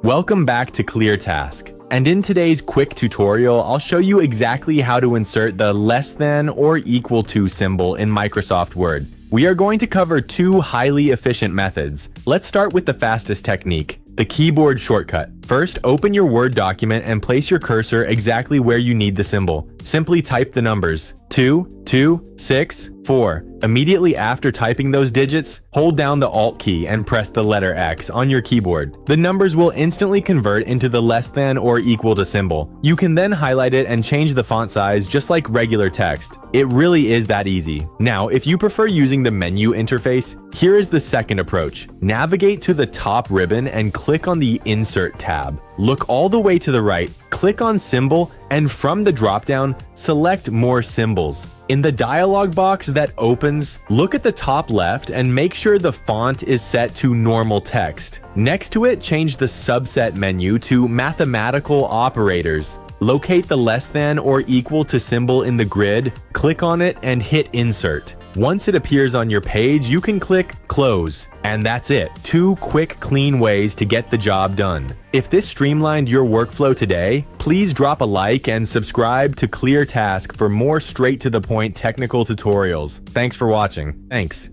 Welcome back to ClearTask. And in today's quick tutorial, I'll show you exactly how to insert the less than or equal to symbol in Microsoft Word. We are going to cover two highly efficient methods. Let's start with the fastest technique, the keyboard shortcut. First, open your Word document and place your cursor exactly where you need the symbol. Simply type the numbers 2, 2, 6, 4. Immediately after typing those digits, hold down the Alt key and press the letter X on your keyboard. The numbers will instantly convert into the less than or equal to symbol. You can then highlight it and change the font size just like regular text. It really is that easy. Now, if you prefer using the menu interface, here is the second approach. Navigate to the top ribbon and click on the Insert tab. Look all the way to the right, click on Symbol, and from the dropdown, select More Symbols. In the dialog box that opens, look at the top left and make sure the font is set to normal text. Next to it, change the subset menu to Mathematical Operators. Locate the less than or equal to symbol in the grid, click on it, and hit Insert. Once it appears on your page, you can click Close. And that's it. Two quick, clean ways to get the job done. If this streamlined your workflow today, please drop a like and subscribe to ClearTask for more straight-to-the-point technical tutorials. Thanks for watching. Thanks.